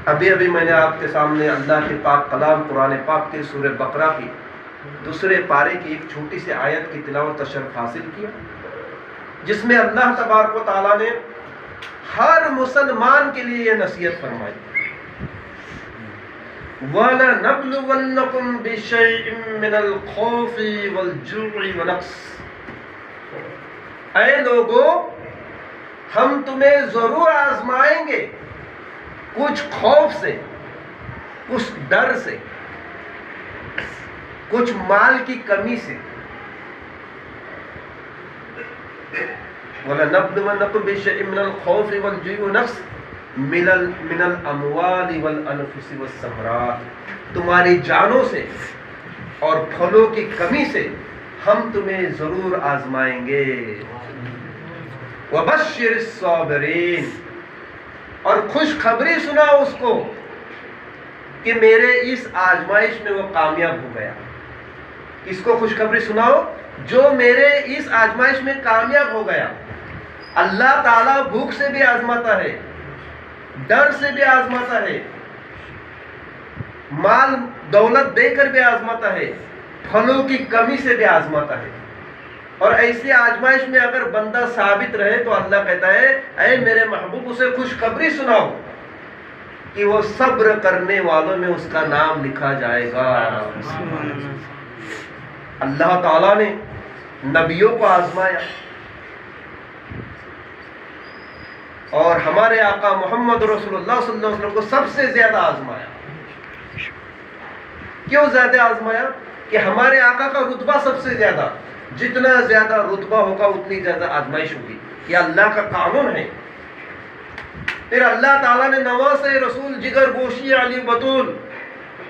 ابھی ابھی میں نے آپ کے سامنے اللہ کے پاک کلام قرآن پاک کے سورہ بقرہ کی دوسرے پارے کی ایک چھوٹی سی آیت کی تلاوت کا شرف حاصل کیا، جس میں اللہ تبارک و تعالیٰ نے ہر مسلمان کے لیے یہ نصیحت فرمائی، وَلَنَبْلُوَنَّكُمْ بِشَيْءٍ مِّنَ الْخَوْفِ وَالْجُوعِ وَنَقْصٍ، اے لوگو ہم تمہیں ضرور آزمائیں گے، کچھ خوف سے، کچھ ڈر سے، کچھ مال کی کمی سے۔ وَلَنَبْلُوَنَّكُمْ بِشَيْءٍ مِّنَ الْخَوْفِ وَالْجُوعِ وَنَقْصٍ مِّنَ الْأَمْوَالِ وَالْأَنفُسِ وَالثَّمَرَاتِ، تمہاری جانوں سے اور پھلوں کی کمی سے ہم تمہیں ضرور آزمائیں گے۔ وَبَشِّرِ الصَّابِرِينَ، اور خوشخبری سنا اس کو کہ میرے اس آزمائش میں وہ کامیاب ہو گیا۔ کس کو خوشخبری سناؤ؟ جو میرے اس آزمائش میں کامیاب ہو گیا۔ اللہ تعالیٰ بھوک سے بھی آزماتا ہے، ڈر سے بھی آزماتا ہے، مال دولت دے کر بھی آزماتا ہے، پھلوں کی کمی سے بھی آزماتا ہے۔ اور ایسی آزمائش میں اگر بندہ ثابت رہے تو اللہ کہتا ہے اے میرے محبوب اسے خوشخبری سناؤ کہ وہ صبر کرنے والوں میں اس کا نام لکھا جائے گا۔ اللہ تعالیٰ نے نبیوں کو آزمایا اور ہمارے آقا محمد رسول اللہ صلی اللہ علیہ وسلم کو سب سے زیادہ آزمایا۔ کیوں زیادہ آزمایا؟ کہ ہمارے آقا کا رتبہ سب سے زیادہ، جتنا زیادہ رتبہ ہوگا اتنی زیادہ آزمائش ہوگی، یہ اللہ کا قانون ہے۔ پھر اللہ تعالیٰ نے نواسۂ رسول جگر گوشی علی بطول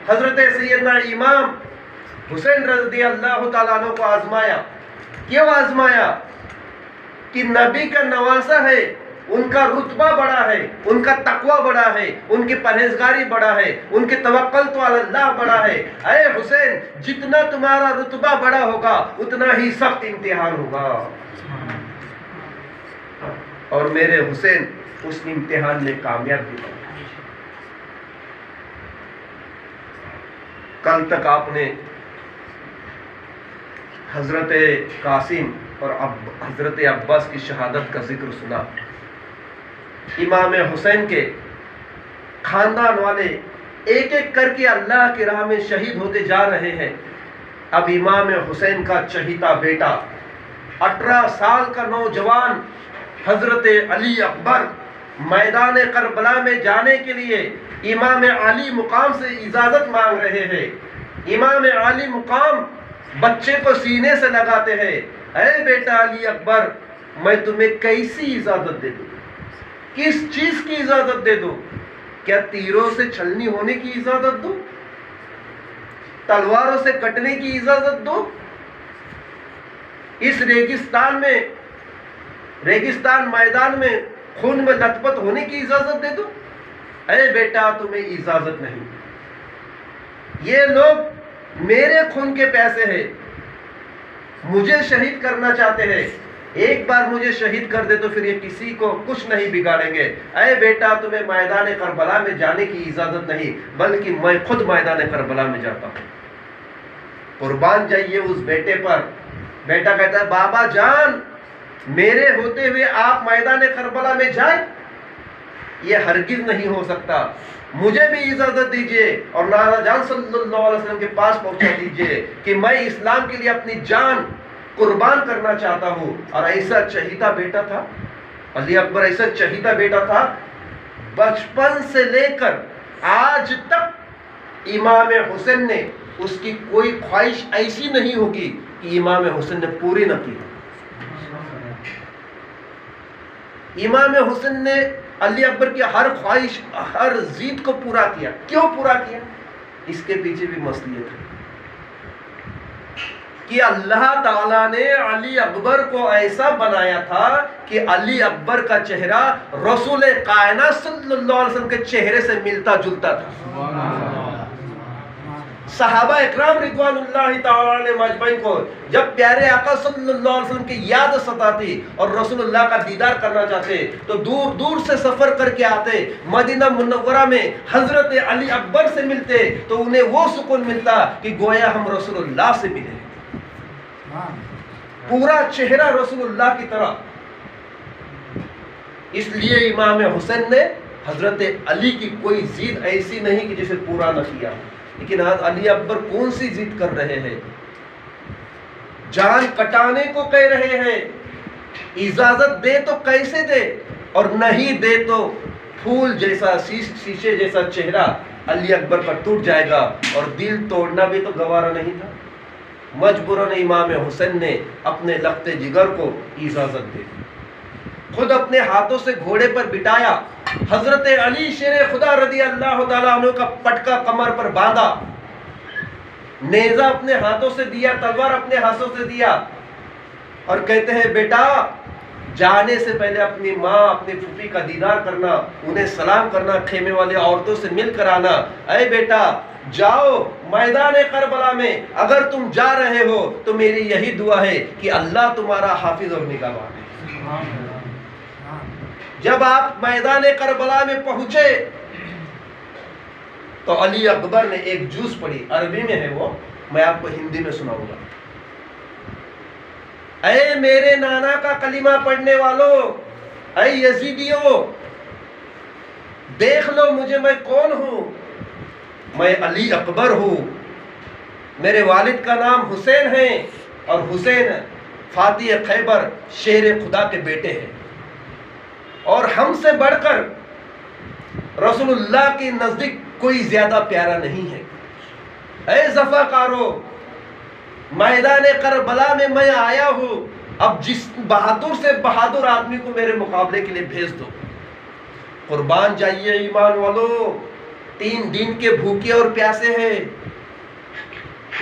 حضرت سیدنا امام حسین رضی اللہ تعالیٰ عنہ کو آزمایا۔ کیوں آزمایا؟ کہ نبی کا نواسہ ہے، ان کا رتبہ بڑا ہے، ان کا تقوی بڑا ہے، ان کی پرہیزگاری بڑا ہے، ان کی توکل علی اللہ بڑا ہے۔ اے حسین جتنا تمہارا رتبہ بڑا ہوگا اتنا ہی سخت امتحان ہوگا، اور میرے حسین اس امتحان میں کامیاب بھی ہو۔ کل تک آپ نے حضرت قاسم اور حضرت عباس کی شہادت کا ذکر سنا۔ امام حسین کے خاندان والے ایک ایک کر کے اللہ کی راہ میں شہید ہوتے جا رہے ہیں۔ اب امام حسین کا چہیتا بیٹا 18 سال کا نوجوان حضرت علی اکبر میدان کربلا میں جانے کے لیے امام علی مقام سے اجازت مانگ رہے ہیں۔ امام علی مقام بچے کو سینے سے لگاتے ہیں، اے بیٹا علی اکبر میں تمہیں کیسی اجازت دے دوں، کس چیز کی اجازت دے دوں؟ کیا تیروں سے چھلنی ہونے کی اجازت دوں؟ تلواروں سے کٹنے کی اجازت دو؟ اس ریگستان میدان میں خون میں لت پت ہونے کی اجازت دے دو؟ اے بیٹا تمہیں اجازت نہیں، یہ لوگ میرے خون کے پیسے ہیں، مجھے شہید کرنا چاہتے ہیں، ایک بار مجھے شہید کر دے تو پھر یہ کسی کو کچھ نہیں بگاڑیں گے۔ اے بیٹا تمہیں میدان کربلا میں جانے کی اجازت نہیں، بلکہ میں خود میدان کربلا میں جاتا ہوں۔ قربان جائیے اس بیٹے پر۔ بیٹا کہتا ہے بابا جان میرے ہوتے ہوئے آپ میدان کربلا میں جائیں، یہ ہرگز نہیں ہو سکتا، مجھے بھی اجازت دیجئے اور نانا جان صلی اللہ علیہ وسلم کے پاس پہنچا دیجئے کہ میں اسلام کے لیے اپنی جان قربان کرنا چاہتا ہوں۔ اور ایسا چہیتا بیٹا تھا علی اکبر، ایسا چہیتا بیٹا تھا، بچپن سے لے کر آج تک امام حسین نے اس کی کوئی خواہش ایسی نہیں ہوگی کہ امام حسین نے پوری نہ کی۔ امام حسین نے علی اکبر کی ہر خواہش، ہر ضد کو پورا کیا۔ کیوں پورا کیا؟ اس کے پیچھے بھی مصلحت ہے کہ اللہ تعالیٰ نے علی اکبر کو ایسا بنایا تھا کہ علی اکبر کا چہرہ رسول کائنات صلی اللہ علیہ وسلم کے چہرے سے ملتا جلتا تھا۔ صحابہ اکرام رضوان اللہ تعالی علیہم اجمعین کو جب پیارے آقا صلی اللہ علیہ وسلم کی یاد ستاتی اور رسول اللہ کا دیدار کرنا چاہتے تو دور دور سے سفر کر کے آتے، مدینہ منورہ میں حضرت علی اکبر سے ملتے تو انہیں وہ سکون ملتا کہ گویا ہم رسول اللہ سے ملے، پورا چہرہ رسول اللہ کی طرح۔ اس لیے امام حسین نے حضرت علی کی کوئی ضد ایسی نہیں کہ جسے پورا نہ کیا، لیکن آج علی اکبر کون سی ضد کر رہے ہیں؟ جان کٹانے کو کہہ رہے ہیں، اجازت دے تو کیسے دے، اور نہیں دے تو پھول جیسا شیشے جیسا چہرہ علی اکبر کا ٹوٹ جائے گا، اور دل توڑنا بھی تو گوارا نہیں تھا۔ مجبوراً امام حسین نے اپنے لخت جگر کو اجازت دے دی، خود اپنے ہاتھوں سے گھوڑے پر بٹھایا، حضرت علی شیر خدا رضی اللہ تعالیٰ عنہ کا پٹکا کمر پر باندھا، نیزہ اپنے ہاتھوں سے دیا، تلوار اپنے ہاتھوں سے دیا، اور کہتے ہیں بیٹا جانے سے پہلے اپنی ماں اپنی پھوپھی کا دیدار کرنا، انہیں سلام کرنا، خیمے والی عورتوں سے مل کر آنا۔ اے بیٹا جاؤ میدان کربلا میں، اگر تم جا رہے ہو تو میری یہی دعا ہے کہ اللہ تمہارا حافظ اور نگہبان ہے۔ جب آپ میدان کربلا میں پہنچے تو علی اکبر نے ایک جوز پڑھی، عربی میں ہے وہ، میں آپ کو ہندی میں سناؤں گا۔ اے میرے نانا کا کلمہ پڑھنے والوں، اے یزیدیوں، دیکھ لو مجھے میں کون ہوں، میں علی اکبر ہوں، میرے والد کا نام حسین ہے، اور حسین فاتح خیبر شیر خدا کے بیٹے ہیں، اور ہم سے بڑھ کر رسول اللہ کے نزدیک کوئی زیادہ پیارا نہیں ہے۔ اے صفاکارو، میدان کربلا میں میں آیا ہوں، اب جس بہادر سے بہادر آدمی کو میرے مقابلے کے لیے بھیج دو۔ قربان جائیے ایمان والو، 3 دن کے بھوکے اور پیاسے ہیں،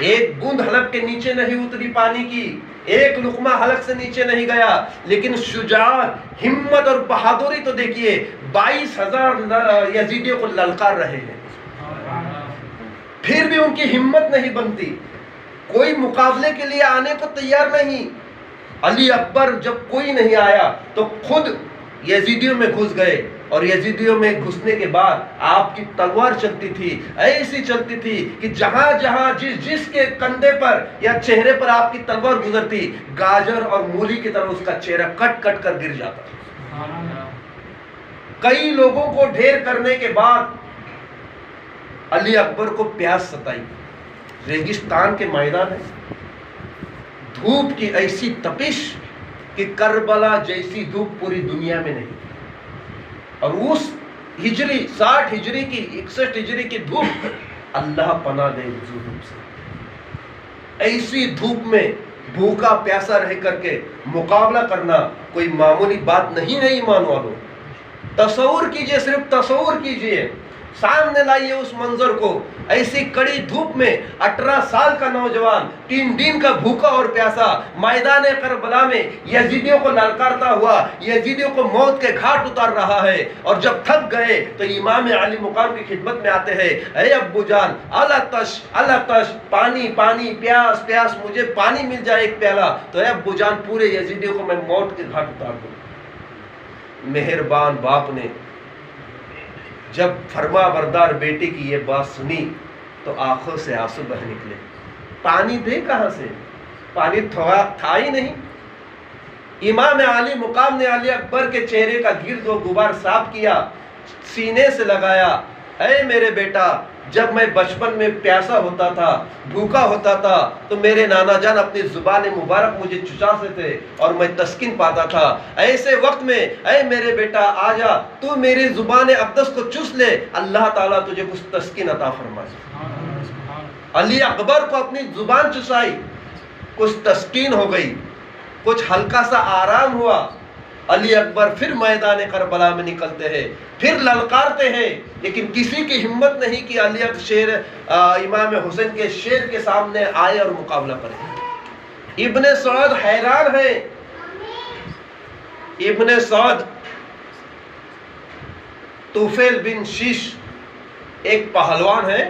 ایک بوند حلق کے نیچے نہیں اتری پانی کی، ایک لقمہ حلق سے نیچے نہیں گیا، لیکن شجاعت، ہمت اور بہادری تو دیکھیے، 22,000 یزیدیوں کو للکار رہے ہیں، پھر بھی ان کی ہمت نہیں بنتی، کوئی مقابلے کے لیے آنے کو تیار نہیں۔ علی اکبر جب کوئی نہیں آیا تو خود یزیدیوں میں گھس گئے، اور یزیدیوں میں گھسنے کے بعد آپ کی تلوار چلتی تھی، ایسی چلتی تھی کہ جہاں جہاں جس کے کندھے پر یا چہرے پر آپ کی تلوار گزرتی، گاجر اور مولی کی طرح اس کا چہرہ کٹ کٹ کر گر جاتا۔ کئی لوگوں کو ڈھیر کرنے کے بعد علی اکبر کو پیاس ستائی، ریگستان کے میدان ہے، دھوپ کی ایسی تپش کہ کربلا جیسی دھوپ پوری دنیا میں نہیں، اور اس ہجری 60 ہجری کی 61 ہجری کی دھوپ، اللہ پناہ دے اس دھوپ سے۔ ایسی دھوپ میں بھوکا پیاسا رہ کر کے مقابلہ کرنا کوئی معمولی بات نہیں ہے ایمان والوں۔ تصور کیجئے، صرف تصور کیجئے، سامنے لائیے اس منظر کو، ایسی کڑی دھوپ میں 18 سال کا نوجوان 3 دن کا بھوکا اور پیاسا میدان کربلا میں یزیدیوں کو للکارتا ہوا، یزیدیوں کو موت کے گھاٹ اتار رہا ہے، اور جب تھک گئے تو امام علی مقام کی خدمت میں آتے ہیں، اے ابو جان الاتش الاتش، پانی پانی، پیاس پیاس، مجھے پانی مل جائے ایک پیالہ، تو اے ابو جان پورے یزیدیوں کو میں موت کے گھاٹ اتار دوں۔ مہربان باپ نے جب فرما بردار بیٹی کی یہ بات سنی تو آنکھوں سے آنسو بہ نکلے۔ پانی دے کہاں سے؟ پانی تھا ہی نہیں۔ امام علی مقام نے علی اکبر کے چہرے کا گرد و غبار صاف کیا، سینے سے لگایا، اے میرے بیٹا، جب میں بچپن میں پیاسا ہوتا تھا، بھوکا ہوتا تھا، تو میرے نانا جان اپنی زبان مبارک مجھے چچاتے تھے اور میں تسکین پاتا تھا۔ ایسے وقت میں اے میرے بیٹا آجا، تو میری زبان اقدس کو چوس لے، اللہ تعالیٰ تجھے کچھ تسکین عطا فرمائے۔ علی اکبر کو اپنی زبان چسائی، کچھ تسکین ہو گئی، کچھ ہلکا سا آرام ہوا۔ علی اکبر پھر میدان کربلا میں نکلتے ہیں، پھر للکارتے ہیں، لیکن کسی کی ہمت نہیں کہ علی اکبر امام حسین کے شیر کے سامنے آئے اور مقابلہ کرے۔ ابن سعد حیران ہے، ابن سعد طفیل بن شیش ایک پہلوان ہے،